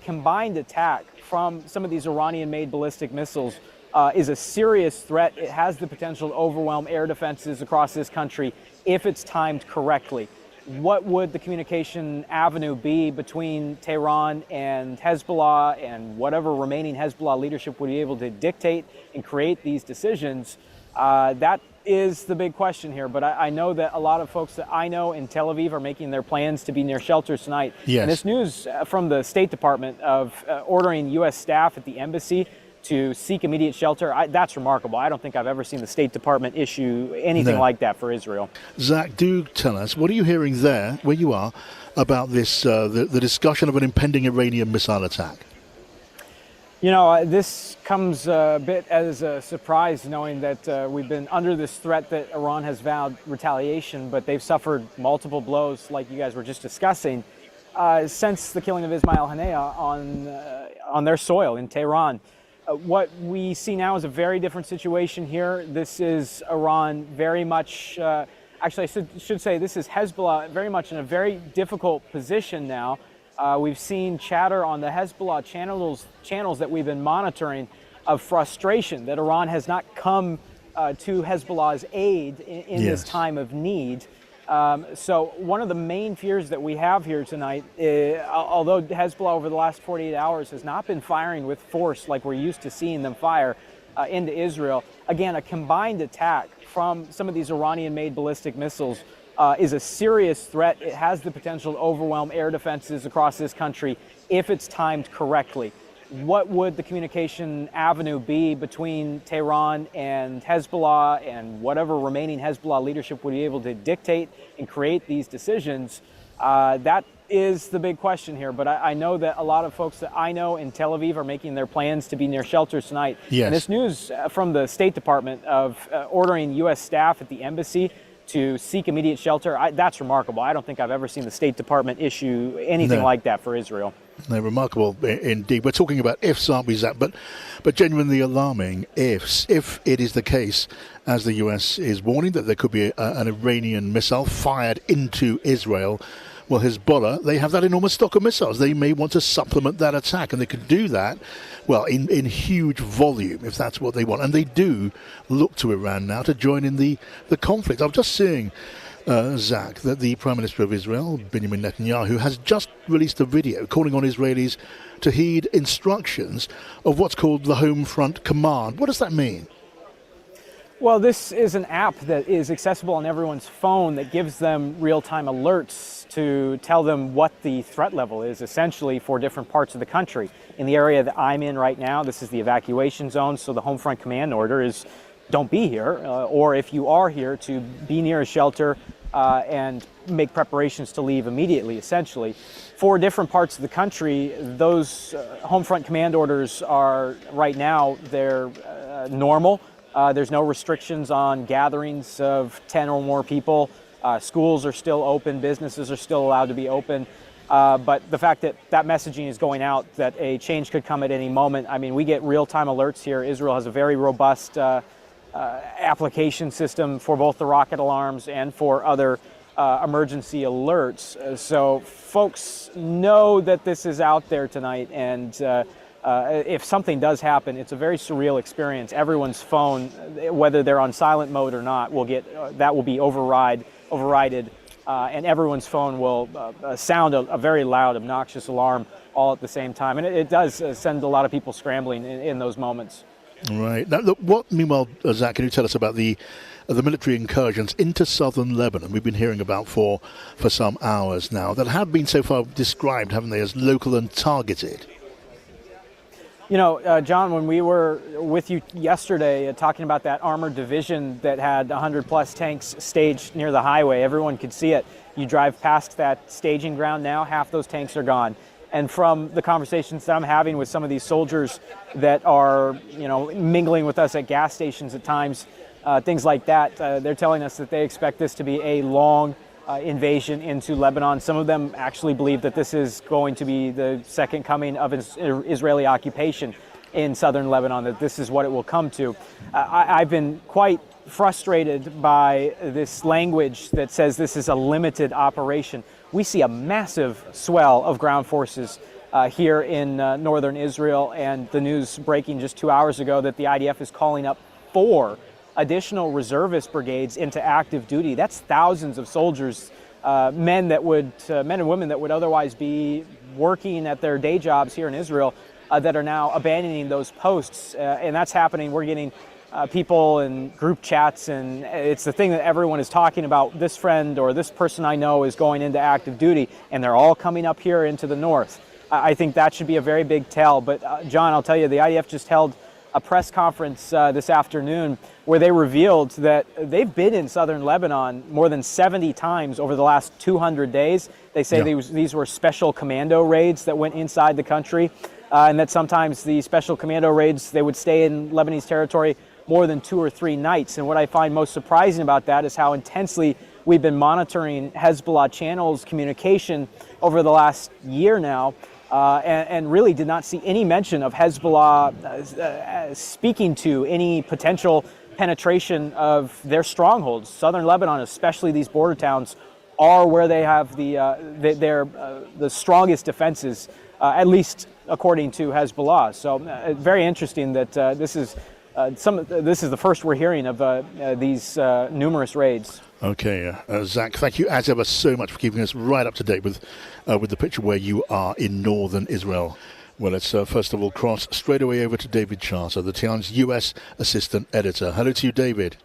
combined attack from some of these Iranian-made ballistic missiles is a serious threat. It has the potential to overwhelm air defenses across this country if it's timed correctly. What would the communication avenue be between Tehran and Hezbollah, and whatever remaining Hezbollah leadership would be able to dictate and create these decisions? That is the big question here. But I know that a lot of folks that I know in Tel Aviv are making their plans to be near shelters tonight. Yes. And this news from the State Department of ordering U.S. staff at the embassy to seek immediate shelter, that's remarkable. I don't think I've ever seen the State Department issue anything like that for Israel. Zach, do tell us, what are you hearing there, where you are, about this, the discussion of an impending Iranian missile attack? You know, this comes a bit as a surprise, knowing that we've been under this threat that Iran has vowed retaliation, but they've suffered multiple blows, like you guys were just discussing, since the killing of Ismail Haniyeh on their soil in Tehran. What we see now is a very different situation here. This is Iran very much, actually I should say this is Hezbollah very much in a very difficult position now. We've seen chatter on the Hezbollah channels that we've been monitoring of frustration that Iran has not come to Hezbollah's aid in this time of need. So one of the main fears that we have here tonight, although Hezbollah over the last 48 hours has not been firing with force like we're used to seeing them fire into Israel, again, a combined attack from some of these Iranian-made ballistic missiles is a serious threat. It has the potential to overwhelm air defenses across this country if it's timed correctly. What would the communication avenue be between Tehran and Hezbollah, and whatever remaining Hezbollah leadership would be able to dictate and create these decisions? That is the big question here. But I know that a lot of folks that I know in Tel Aviv are making their plans to be near shelters tonight. Yes. And this news from the State Department of ordering U.S. staff at the embassy to seek immediate shelter, that's remarkable. I don't think I've ever seen the State Department issue anything like that for Israel. No, remarkable indeed. We're talking about ifs, aren't we, Zach? But genuinely alarming ifs. If it is the case, as the US is warning, that there could be an Iranian missile fired into Israel, well, Hezbollah, they have that enormous stock of missiles. They may want to supplement that attack, and they could do that, well, in huge volume, if that's what they want. And they do look to Iran now to join in the conflict. I'm just seeing, Zach, that the Prime Minister of Israel, Benjamin Netanyahu, has just released a video calling on Israelis to heed instructions of what's called the Home Front Command. What does that mean? Well, this is an app that is accessible on everyone's phone that gives them real-time alerts to tell them what the threat level is, essentially, for different parts of the country. In the area that I'm in right now, this is the evacuation zone, so the Home Front Command order is don't be here, or if you are here, to be near a shelter and make preparations to leave immediately, essentially. For different parts of the country, those Home Front Command orders are, right now, they're normal. There's no restrictions on gatherings of 10 or more people. Schools are still open. Businesses are still allowed to be open. But the fact that that messaging is going out, that a change could come at any moment, I mean, we get real-time alerts here. Israel has a very robust application system for both the rocket alarms and for other emergency alerts. So folks know that this is out there tonight, and if something does happen, it's a very surreal experience. Everyone's phone, whether they're on silent mode or not, will get that will be overrided, and everyone's phone will sound a very loud, obnoxious alarm all at the same time. And it does send a lot of people scrambling in those moments. Right. Now, look, meanwhile, Zach, can you tell us about the military incursions into southern Lebanon we've been hearing about for some hours now, that have been so far described, haven't they, as local and targeted? You know, John, when we were with you yesterday talking about that armored division that had 100-plus tanks staged near the highway, everyone could see it. You drive past that staging ground now, half those tanks are gone. And from the conversations that I'm having with some of these soldiers that are, you know, mingling with us at gas stations at times, things like that, they're telling us that they expect this to be a long invasion into Lebanon. Some of them actually believe that this is going to be the second coming of Israeli occupation in southern Lebanon, that this is what it will come to. I've been quite frustrated by this language that says this is a limited operation. We see a massive swell of ground forces here in northern Israel, and the news breaking just 2 hours ago that the IDF is calling up 4 additional reservist brigades into active duty. That's thousands of soldiers, men and women that would otherwise be working at their day jobs here in Israel, that are now abandoning those posts, and that's happening. We're getting people in group chats, and it's the thing that everyone is talking about. This friend or this person I know is going into active duty, and they're all coming up here into the north. I think that should be a very big tell. But John, I'll tell you, the IDF just held a press conference this afternoon where they revealed that they've been in southern Lebanon more than 70 times over the last 200 days. They say these were special commando raids that went inside the country, and that sometimes the special commando raids, they would stay in Lebanese territory more than 2 or 3 nights. And what I find most surprising about that is how intensely we've been monitoring Hezbollah channels communication over the last year now, and really did not see any mention of Hezbollah speaking to any potential penetration of their strongholds. Southern Lebanon, especially these border towns, are where they have the strongest defenses, at least according to Hezbollah. So very interesting that this is the first we're hearing of these numerous raids. Okay, Zach, thank you as ever so much for keeping us right up to date with the picture where you are in northern Israel. Well, let's first of all cross straight away over to David Charter, the Times US Assistant Editor. Hello to you, David.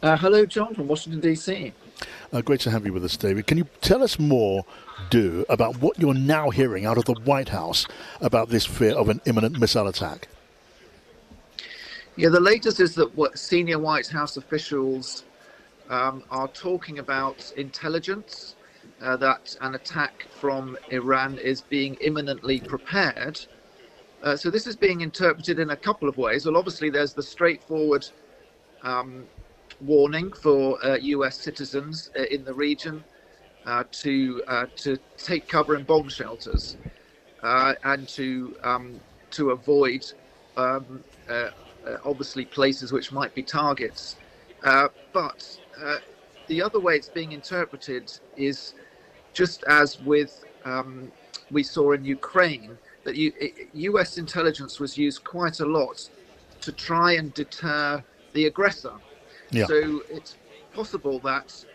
Hello, John, from Washington, D.C. Great to have you with us, David. Can you tell us more, about what you're now hearing out of the White House about this fear of an imminent missile attack? Yeah, the latest is that what senior White House officials are talking about intelligence, that an attack from Iran is being imminently prepared. So this is being interpreted in a couple of ways. Well, obviously, there's the straightforward warning for U.S. citizens in the region to take cover in bomb shelters and to avoid obviously places which might be targets. But the other way it's being interpreted is just as with we saw in Ukraine, that U.S. intelligence was used quite a lot to try and deter the aggressor. Yeah. So it's possible that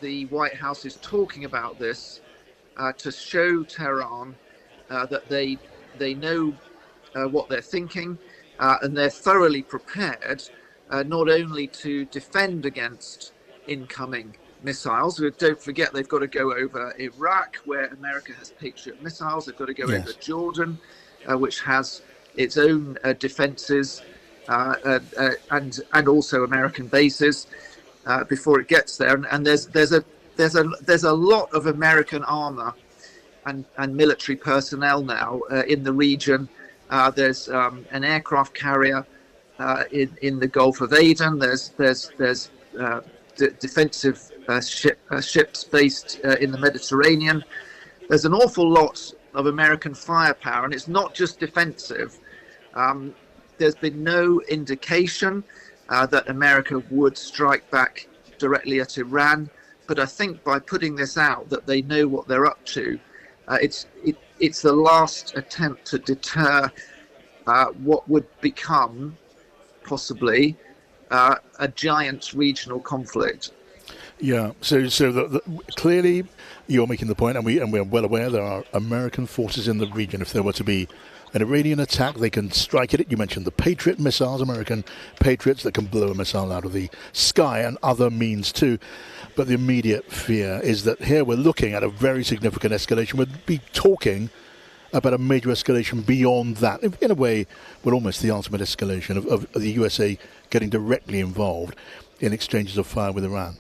the White House is talking about this to show Tehran that they know what they're thinking, and they're thoroughly prepared not only to defend against incoming missiles. Don't forget, they've got to go over Iraq, where America has Patriot missiles. They've got to go over Jordan, which has its own defenses, and also American bases before it gets there. And there's a lot of American armor and military personnel now in the region. There's an aircraft carrier in the Gulf of Aden. There's defensive ships based in the Mediterranean. There's an awful lot of American firepower, and it's not just defensive. There's been no indication that America would strike back directly at Iran, but I think by putting this out that they know what they're up to. It's the last attempt to deter what would become possibly a giant regional conflict. Yeah, so clearly you're making the point, and we're well aware there are American forces in the region. If there were to be an Iranian attack, they can strike at it. You mentioned the Patriot missiles, American Patriots that can blow a missile out of the sky, and other means too. But the immediate fear is that here we're looking at a very significant escalation. We'd be talking about a major escalation beyond that. In a way, we're almost the ultimate escalation of the USA getting directly involved in exchanges of fire with Iran.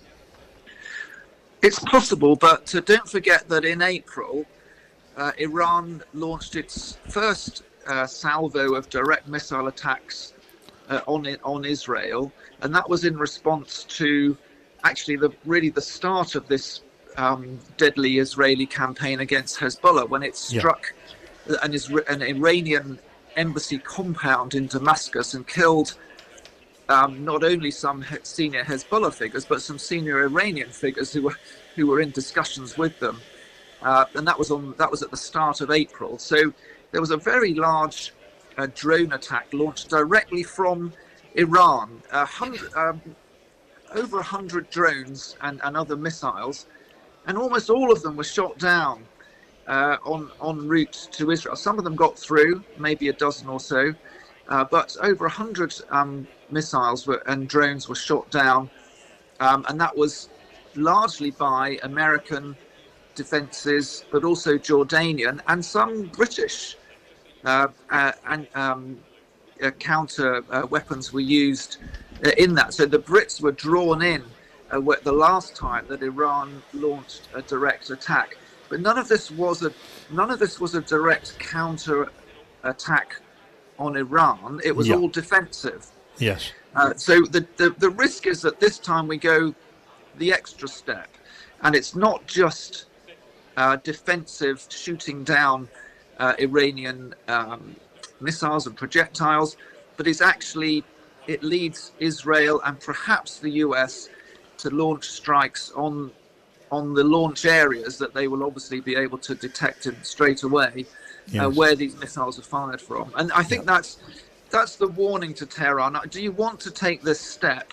It's possible, but don't forget that in April, Iran launched its first salvo of direct missile attacks on Israel, and that was in response to actually the start of this deadly Israeli campaign against Hezbollah, when it struck an Iranian embassy compound in Damascus and killed not only some senior Hezbollah figures, but some senior Iranian figures who were in discussions with them. and that was at the start of April. So there was a very large drone attack launched directly from Iran. Over 100 drones and other missiles, and almost all of them were shot down en route to Israel. Some of them got through, maybe a dozen or so, but over 100 missiles and drones were shot down, and that was largely by American defences, but also Jordanian and some British counter weapons were used in that. So the Brits were drawn in the last time that Iran launched a direct attack, but none of this was a direct counter attack on Iran. It was all defensive. Yes. So the risk is that this time we go the extra step, and it's not just defensive shooting down Iranian missiles and projectiles, but it leads Israel and perhaps the US to launch strikes on the launch areas that they will obviously be able to detect straight away, where these missiles are fired from. And I think that's the warning to Tehran. Do you want to take this step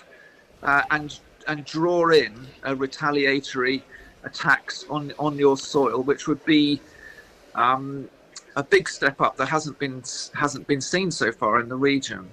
and draw in retaliatory attacks on your soil, which would be a big step up that hasn't been seen so far in the region?